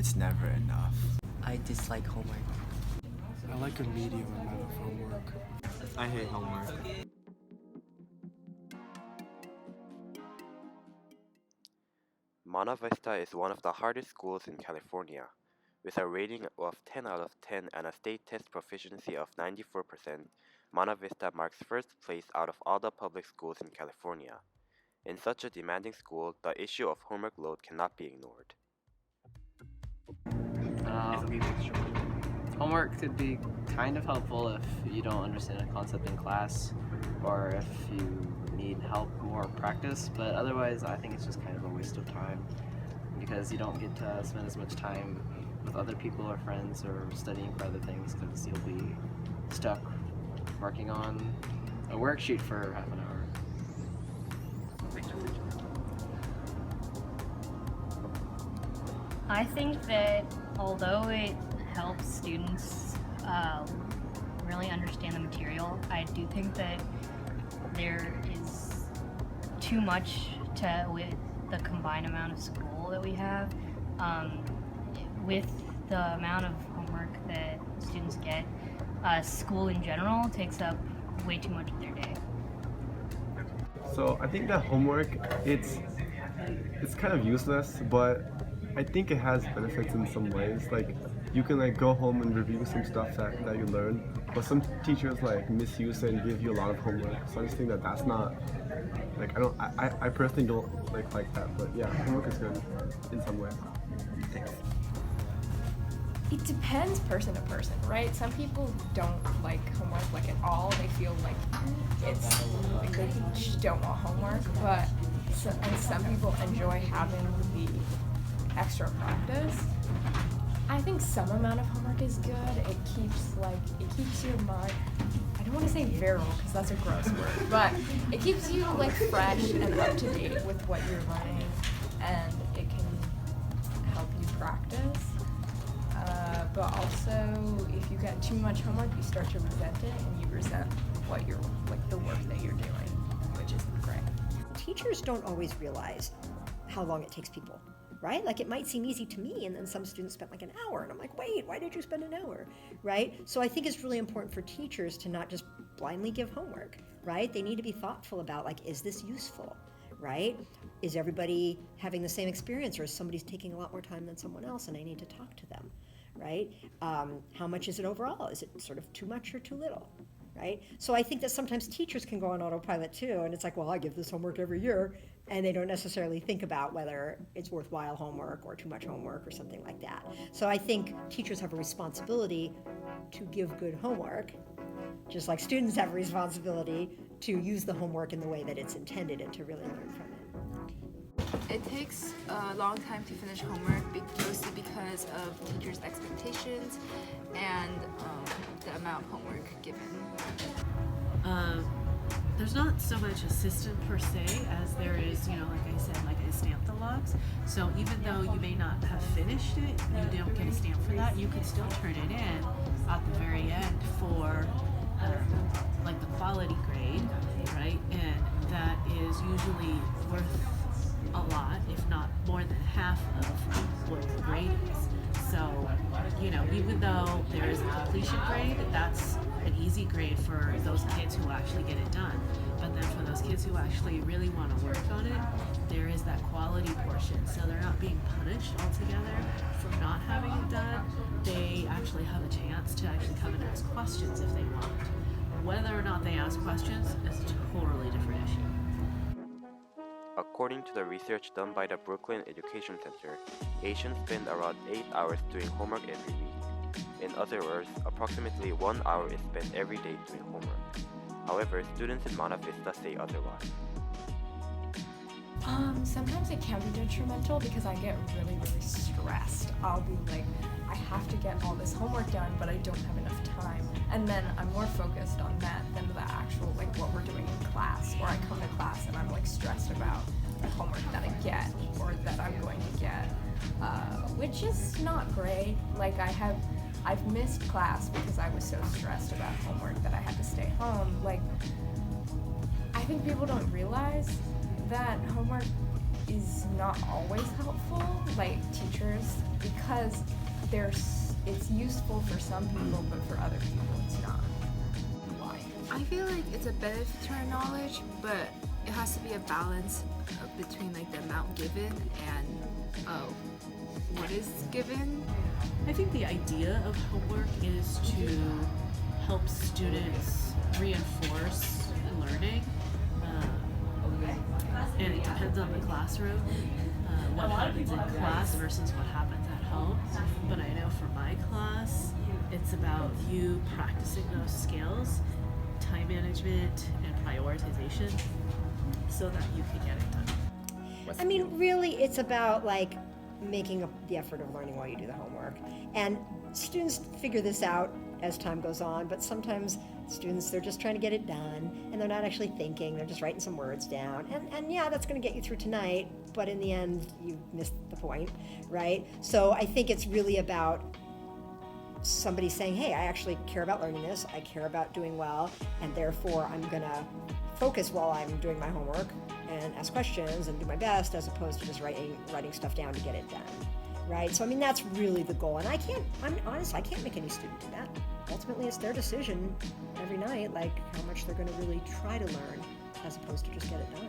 it's never enough. I dislike homework. I like a medium amount of homework. I hate homework. Monta Vista is one of the hardest schools in California. With a rating of 10 out of 10 and a state test proficiency of 94%, Monta Vista marks first place out of all the public schools in California. In such a demanding school, the issue of homework load cannot be ignored. Homework could be kind of helpful if you don't understand a concept in class or if you need help more practice, but otherwise I think it's just kind of a waste of time because you don't get to spend as much time with other people or friends or studying for other things because you'll be stuck working on a worksheet for half an hour. I think that although it helps students really understand the material, I do think that there is too much with the combined amount of school that we have. With the amount of homework that students get, school in general takes up way too much of their day. So I think that homework, it's kind of useless, but I think it has benefits in some ways. Like you can go home and review some stuff that you learned, but some teachers misuse it and give you a lot of homework. So I just think that that's not I personally don't like that. But yeah, homework is good in some way. Thanks. It depends person to person, right? Some people don't like homework at all. They feel like it's they just don't want homework, and some people enjoy having the extra practice. I think some amount of homework is good. It keeps your mind, I don't want to say virile because that's a gross word, but it keeps you fresh and up to date with what you're learning, and it can help you practice. But also, if you get too much homework, you start to resent it, and you resent what you're the work that you're doing, which isn't great. Teachers don't always realize how long it takes people, right? It might seem easy to me, and then some students spent an hour, and I'm like, wait, why did you spend an hour, right? So I think it's really important for teachers to not just blindly give homework, right? They need to be thoughtful about, is this useful, right? Is everybody having the same experience, or is somebody taking a lot more time than someone else, and I need to talk to them, right? How much is it overall? Is it sort of too much or too little, right? So I think that sometimes teachers can go on autopilot too, and it's well, I give this homework every year, and they don't necessarily think about whether it's worthwhile homework or too much homework or something like that. So I think teachers have a responsibility to give good homework, just like students have a responsibility to use the homework in the way that it's intended and to really learn from it. It takes a long time to finish homework, mostly because of teachers' expectations and the amount of homework given. There's not so much a system per se as there is, like I said, the stamp the logs. So even though you may not have finished it, you don't get a stamp for that, you can still turn it in at the very end for the quality grade, right? And that is usually worth a lot, if not more than half of what the grade is. So, even though there is a completion grade, that's an easy grade for those kids who actually get it done. But then for those kids who actually really want to work on it, there is that quality portion. So they're not being punished altogether for not having it done. They actually have a chance to actually come and ask questions if they want. Whether or not they ask questions is a totally different issue. According to the research done by the Brooklyn Education Center, Asians spend around 8 hours doing homework every week. In other words, approximately 1 hour is spent every day doing homework. However, students in Monta Vista say otherwise. Sometimes it can be detrimental because I get really stressed. I'll be I have to get all this homework done, but I don't have enough time. And then I'm more focused on that than the actual, what we're doing in class. Or I come to class and I'm, stressed about the homework that I get or that I'm going to get, which is not great. I've missed class because I was so stressed about homework that I had to stay home. I think people don't realize that homework is not always helpful, like teachers, because it's useful for some people, but for other people it's not. Why? I feel like it's a benefit to our knowledge, but it has to be a balance between like the amount given and what is given. I think the idea of homework is to help students reinforce learning, and it depends on the classroom, what happens in class versus what happens at home. But I know for my class, it's about you practicing those skills, time management and prioritization, so that you can get it done. I mean, really, it's about like making the effort of learning while you do the homework. And students figure this out as time goes on, but sometimes students, they're just trying to get it done, and they're not actually thinking, they're just writing some words down. And yeah, that's gonna get you through tonight, but in the end, you missed the point, right? So I think it's really about somebody saying, hey, I actually care about learning this, I care about doing well, and therefore I'm gonna focus while I'm doing my homework and ask questions and do my best, as opposed to just writing stuff down to get it done, right? So I mean, that's really the goal, and I'm honest, I can't make any student do that. Ultimately, it's their decision every night, like how much they're gonna really try to learn, as opposed to just get it done.